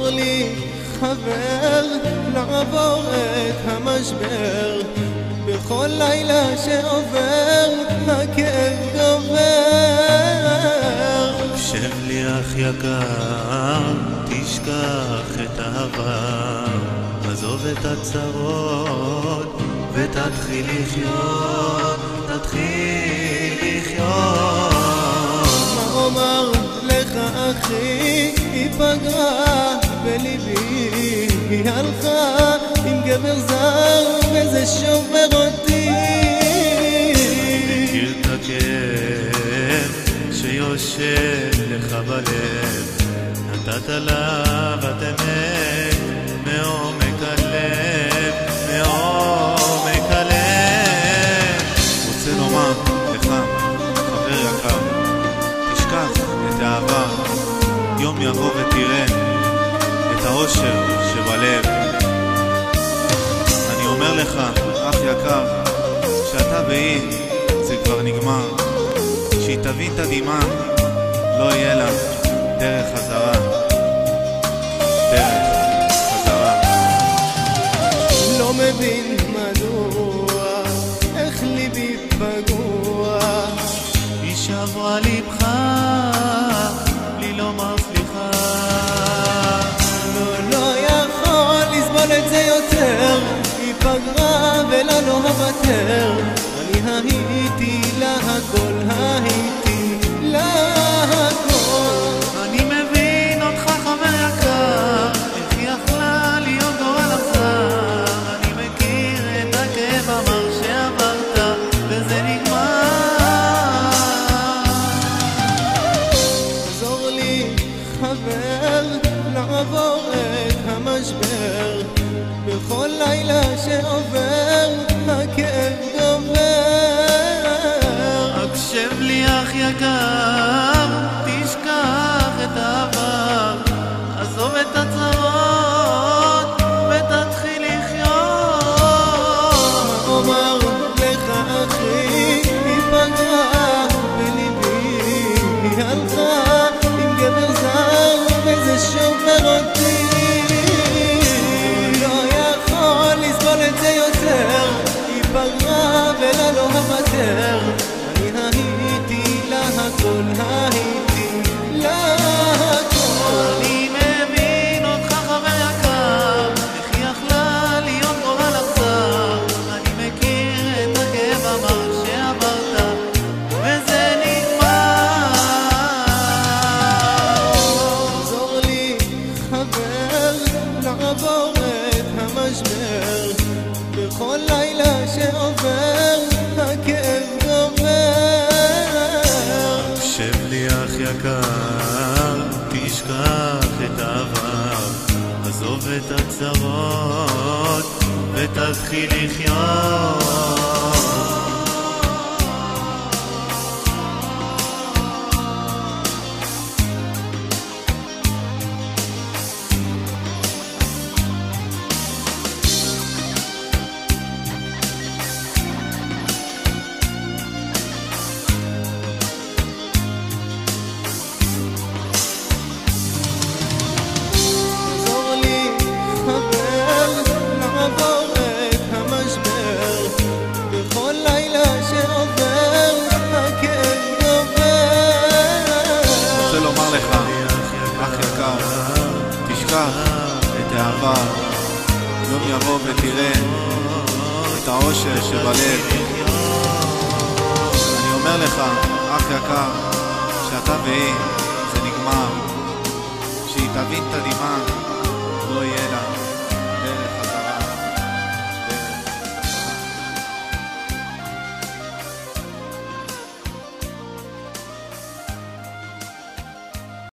עזור לי חבר לעבור את המשבר, בכל לילה שעובר הכאב גובר. שב לי אח יקר, תשכח את העבר, עזוב את הצרות ותתחיל לחיות, תתחיל לחיות. מה אומר לך אחי, היא פגעה בליבי, היא הלכה עם גבר זר וזה שובר אותי. מכיר את הכאב שיושב לך בלב, נתת לה בת אמת מעומק הלב, מעומק הלב. רוצה לומר לך חבר יקר, תשכח את העבר, יום יבוא ותראה את האושר שבלב. אני אומר לך אח יקר, שאתה והיא זה כבר נגמר, שהיא תבין את הדמעה, לא יהיה לה דרך חזרה, דרך חזרה. לא מבין מדוע, איך ליבי פגוע, היא שברה ליבך בלי לומר סליחה. לא יכול לסבול את זה יותר, היא פגעה ולה לא הוותר. אני הייתי לה הכל, הייתי לה הכל. אני מבין אותך חבר יקר, איך היא יכלה להיות גורל אכזר. אני מכיר את הכאב המר שעברת וזה נגמר. עזור לי חבר לעבור את המשבר, בכל לילה שעובר הכאב גובר. הקשב לי אח יקר, תשכח את העבר, עזוב את הצרות ותתחיל לחיות. מה אומר לך אחי, היא פגעה בליבי, היא הלכה עם גבר זר וזה שובר אותי. לא יכול לסבול את זה יותר, היא פגעה ולה לא הוותר. אני הייתי לה הכל, הייתי לה הכל. אני מבין אותך חבר יקר, איך היא יכלה להיות גורל אכזר. אני מכיר את הכאב המר שעברת וזה נגמר. עזור לי חבר לעבור את המשבר, בכל לילה שעובר הכאב גובר. שב לי אח יקר, תשכח את העבר, עזוב את הצרות ותתחיל לחיות. עזור לי חבר לעבור את המשבר, בכל לילה שעובר הכאב גובר. רוצה לומר לך אח יקר, תשכח את העבר, יום יבוא ותראה את האושר שבלב. אני אומר לך אח יקר, שאתה והיא זה נגמר, שהיא תבין את